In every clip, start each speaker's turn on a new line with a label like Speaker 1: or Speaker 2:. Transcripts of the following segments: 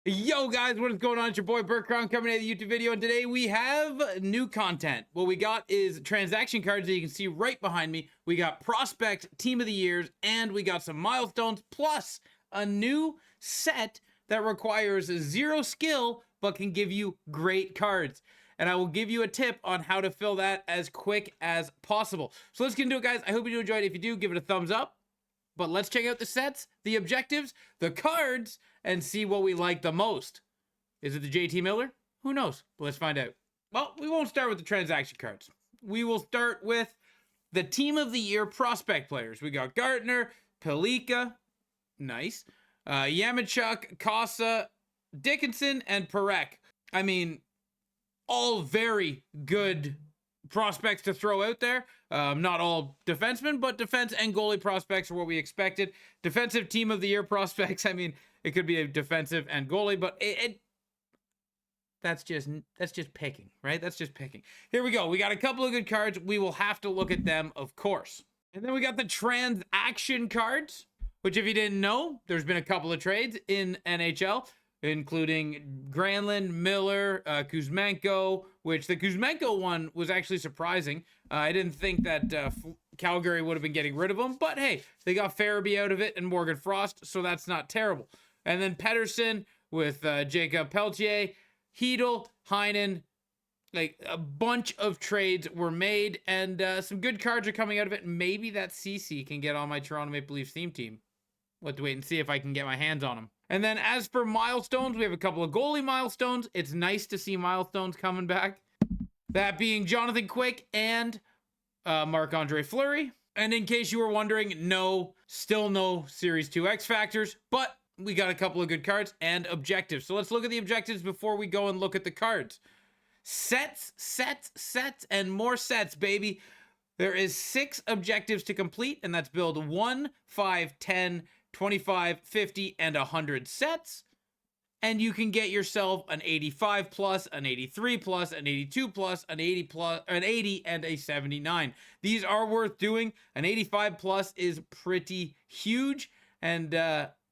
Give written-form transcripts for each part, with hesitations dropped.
Speaker 1: Yo guys, what is going on? It's your boy Burt Crown coming at the YouTube video, and today we have new content. What we got is transaction cards that you can see right behind me. We got prospect team of the years, and we got some milestones, plus a new set that requires zero skill but can give you great cards. And I will give you a tip on how to fill that as quick as possible. So let's get into it, guys. I hope you enjoyed. If you do, give it a thumbs up. But let's check out the sets, the objectives, the cards, and see what we like the most. Is it the JT Miller? Who knows? But let's find out. Well, we won't start with the transaction cards. We will start with the Team of the Year prospect players. We got Gardner, Pelika, nice, Yamichuk, Casa, Dickinson, and Perek. I mean, all very good prospects to throw out there. Not all defensemen, but defense and goalie prospects are what we expected. Defensive team of the year prospects. I mean, it could be a defensive and goalie, but that's just picking, right? That's just picking. Here we go. We got a couple of good cards. We will have to look at them, of course. And then we got the transaction cards, which if you didn't know, there's been a couple of trades in NHL, including Granlund, Miller, Kuzmenko, which the Kuzmenko one was actually surprising. I didn't think that Calgary would have been getting rid of him, but hey, they got Farabee out of it and Morgan Frost, so that's not terrible. And then Pedersen with Jacob Peltier, Hedel, Heinen, like a bunch of trades were made, and some good cards are coming out of it. Maybe that CC can get on my Toronto Maple Leafs theme team. We'll have to wait and see if I can get my hands on him. And then as for milestones, we have a couple of goalie milestones. It's nice to see milestones coming back. That being Jonathan Quick and Marc-Andre Fleury. And in case you were wondering, no, still no Series 2 X Factors, but we got a couple of good cards and objectives. So let's look at the objectives before we go and look at the cards. Sets, and more sets, baby. There is 6 objectives to complete, and that's build 1, 5, 10, 25, 50, and 100 sets. And you can get yourself an 85 plus, an 83 plus, an 82 plus, an 80 plus, an 80, and a 79. These are worth doing. An 85 plus is pretty huge, and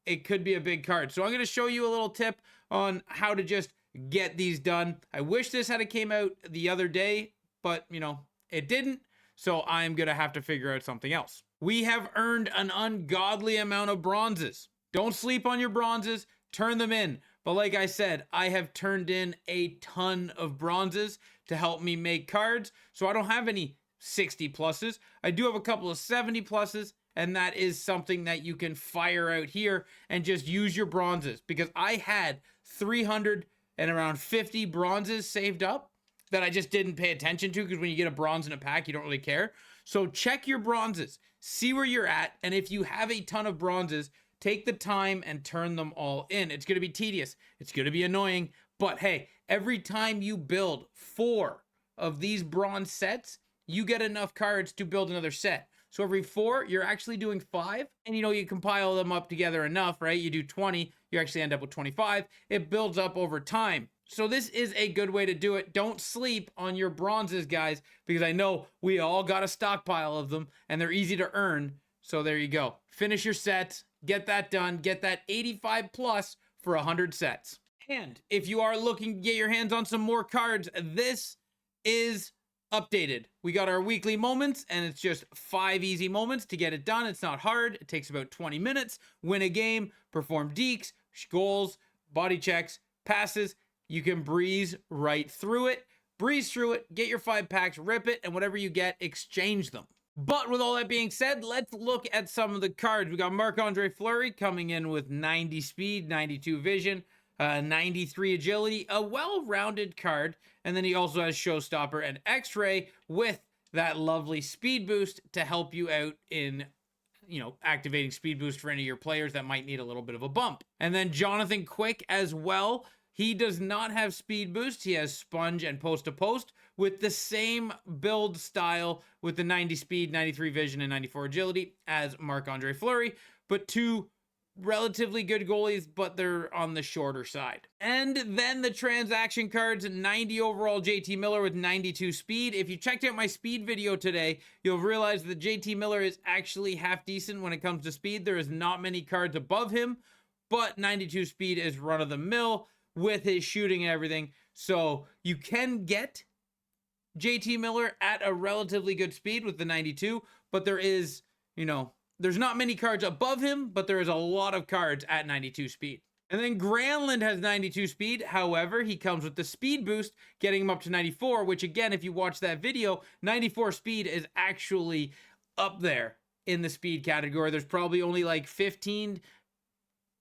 Speaker 1: it could be a big card. So I'm going to show you a little tip on how to just get these done. I wish this had came out the other day, but you know, it didn't. So I'm going to have to figure out something else. We have earned an ungodly amount of bronzes. Don't sleep on your bronzes. Turn them in. But like I said, I have turned in a ton of bronzes to help me make cards. So I don't have any 60 pluses. I do have a couple of 70 pluses. And that is something that you can fire out here and just use your bronzes. Because I had 300 and around 50 bronzes saved up that I just didn't pay attention to, because when you get a bronze in a pack, you don't really care. So check your bronzes, see where you're at, and if you have a ton of bronzes, take the time and turn them all in. It's going to be tedious, it's going to be annoying, but hey, every time you build 4 of these bronze sets, you get enough cards to build another set. So every 4, you're actually doing 5, and you know, you compile them up together enough, right? You do 20, you actually end up with 25. It builds up over time. So this is a good way to do it. Don't sleep on your bronzes, guys, because I know we all got a stockpile of them, and they're easy to earn. So there you go. Finish your sets, get that done, get that 85 plus for 100 sets. And if you are looking to get your hands on some more cards, this is updated. We got our weekly moments, and it's just 5 easy moments to get it done. It's not hard. It takes about 20 minutes. Win a game, perform dekes, goals, body checks, passes. You can breeze right through it, get your 5 packs, rip it, and whatever you get, exchange them. But with all that being said, let's look at some of the cards. We got Marc-Andre Fleury coming in with 90 speed, 92 vision, 93 agility, a well-rounded card. And then he also has Showstopper and X-Ray with that lovely speed boost to help you out in, you know, activating speed boost for any of your players that might need a little bit of a bump. And then Jonathan Quick as well. He does not have speed boost. He has sponge and post to post with the same build style with the 90 speed, 93 vision, and 94 agility as Marc-Andre Fleury, but 2 relatively good goalies, but they're on the shorter side. And then the transaction cards, 90 overall JT Miller with 92 speed. If you checked out my speed video today, you'll realize that JT Miller is actually half decent when it comes to speed. There is not many cards above him, but 92 speed is run of the mill with his shooting and everything. So you can get JT Miller at a relatively good speed with the 92, but there is, there's not many cards above him, but there is a lot of cards at 92 speed. And then Granlund has 92 speed. However, he comes with the speed boost, getting him up to 94, which again, if you watch that video, 94 speed is actually up there in the speed category. There's probably only like 15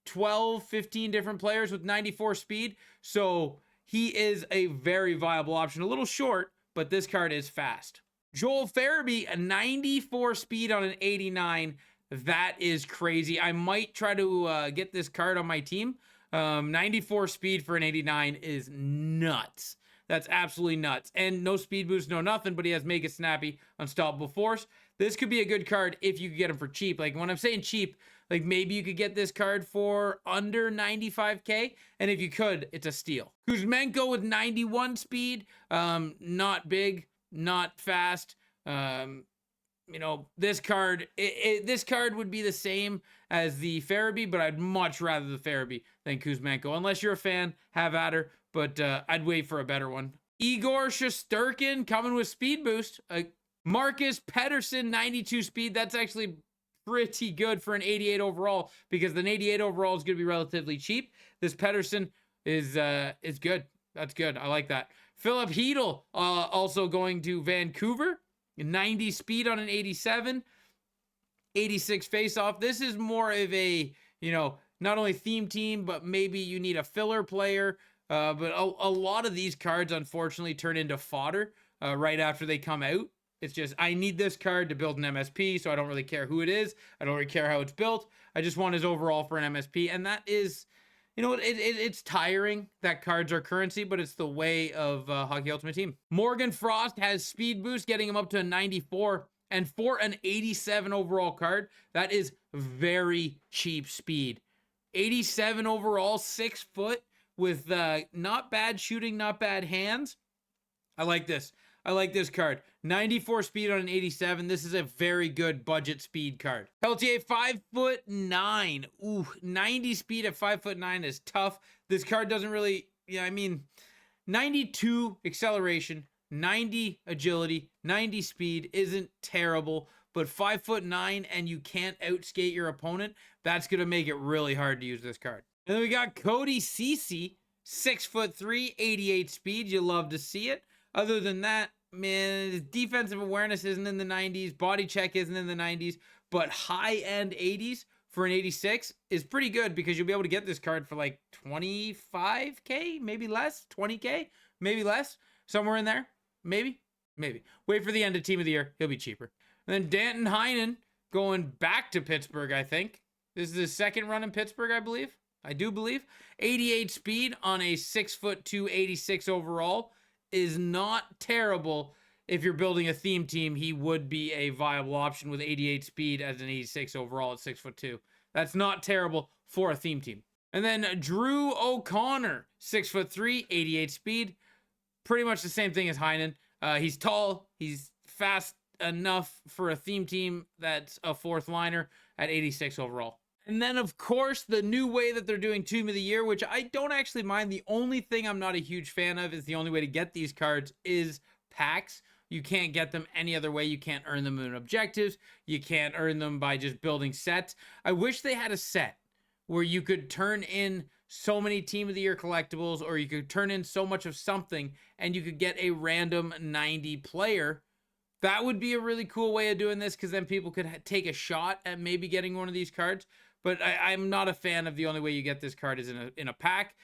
Speaker 1: different players with 94 speed. So he is a very viable option. A little short, but this card is fast. Joel Farabee, a 94 speed on an 89. That is crazy. I might try to get this card on my team. 94 speed for an 89 is nuts. That's absolutely nuts. And no speed boost, no nothing, but he has Mega Snappy, Unstoppable Force. This could be a good card if you could get him for cheap. Like when I'm saying cheap, like maybe you could get this card for under 95K. And if you could, it's a steal. Kuzmenko with 91 speed. Not big, not fast. This card, this card would be the same as the Farabee, but I'd much rather the Farabee than Kuzmenko. Unless you're a fan, have at her, but I'd wait for a better one. Igor Shesterkin coming with speed boost. Marcus Pettersson, 92 speed. That's actually pretty good for an 88 overall, because an 88 overall is going to be relatively cheap. This Pettersson is good. That's good. I like that. Philip Hedl, also going to Vancouver. 90 speed on an 87, 86 faceoff. This is more of a, not only theme team, but maybe you need a filler player. But a lot of these cards, unfortunately, turn into fodder right after they come out. It's just, I need this card to build an MSP, so I don't really care who it is. I don't really care how it's built. I just want his overall for an MSP. And that is, it's tiring that cards are currency, but it's the way of Hockey Ultimate Team. Morgan Frost has speed boost, getting him up to a 94. And for an 87 overall card, that is very cheap speed. 87 overall, 6 foot with not bad shooting, not bad hands. I like this. I like this card. 94 speed on an 87. This is a very good budget speed card. Peltier, 5'9". Ooh, 90 speed at 5'9" is tough. This card doesn't really, 92 acceleration, 90 agility, 90 speed isn't terrible, but 5'9" and you can't outskate your opponent, that's going to make it really hard to use this card. And then we got Cody Ceci, 6'3", 88 speed. You love to see it. Other than that, man, his defensive awareness isn't in the 90s. Body check isn't in the 90s. But high-end 80s for an 86 is pretty good, because you'll be able to get this card for like 25K, maybe less, 20K, maybe less, somewhere in there. Maybe. Wait for the end of Team of the Year. He'll be cheaper. And then Danton Heinen going back to Pittsburgh, I think. This is his second run in Pittsburgh, I believe. I do believe. 88 speed on a 6'2", 86 overall is not terrible. If you're building a theme team, he would be a viable option with 88 speed as an 86 overall at 6'2". That's not terrible for a theme team. And then Drew O'Connor, 6'3", 88 speed. Pretty much the same thing as Heinen. He's tall. He's fast enough for a theme team that's a fourth liner at 86 overall. And then, of course, the new way that they're doing Team of the Year, which I don't actually mind. The only thing I'm not a huge fan of is the only way to get these cards is packs. You can't get them any other way. You can't earn them in objectives. You can't earn them by just building sets. I wish they had a set where you could turn in so many Team of the Year collectibles, or you could turn in so much of something and you could get a random 90 player. That would be a really cool way of doing this, because then people could take a shot at maybe getting one of these cards. But I'm not a fan of the only way you get this card is in a pack.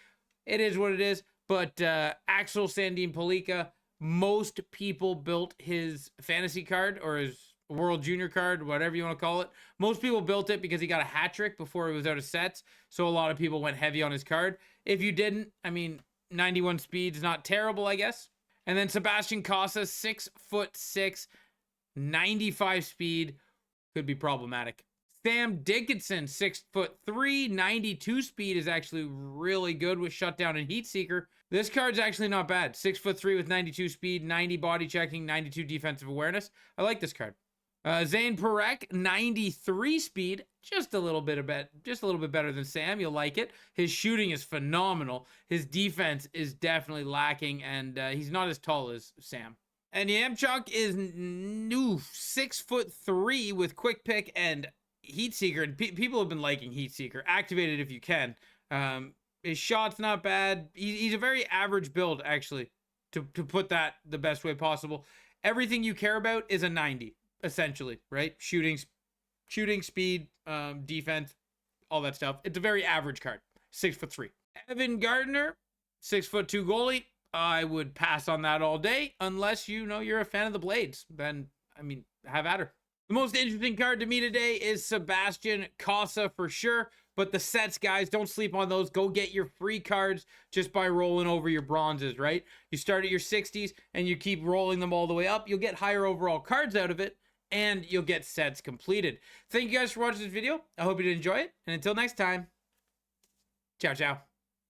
Speaker 1: It is what it is. But Axel Sandin Pellikka, most people built his fantasy card or his World Junior card, whatever you want to call it. Most people built it because he got a hat trick before he was out of sets. So a lot of people went heavy on his card. If you didn't, 91 speed is not terrible, I guess. And then Sebastian Casa, 6'6", 95 speed, could be problematic. Sam Dickinson, 6'3", 92 speed is actually really good with Shutdown and Heat Seeker. This card's actually not bad. 6'3" with 92 speed, 90 body checking, 92 defensive awareness. I like this card. Zane Parekh, 93 speed, just a little bit better than Sam. You'll like it. His shooting is phenomenal. His defense is definitely lacking, and he's not as tall as Sam. And Yamchuk is new 6'3" with quick pick and heat seeker. And people have been liking heat seeker. Activate it if you can. His shot's not bad. He's a very average build, actually, to put that the best way possible. Everything you care about is a 90. Essentially, right? Shooting, speed, defense, all that stuff. It's a very average card. 6'3". Evan Gardner, 6'2" goalie. I would pass on that all day unless you're a fan of the Blades. Then, I mean, have at her. The most interesting card to me today is Sebastian Casa for sure. But the sets, guys, don't sleep on those. Go get your free cards just by rolling over your bronzes, right? You start at your 60s and you keep rolling them all the way up. You'll get higher overall cards out of it, and you'll get sets completed. Thank you guys for watching this video. I hope you did enjoy it. And until next time, ciao, ciao.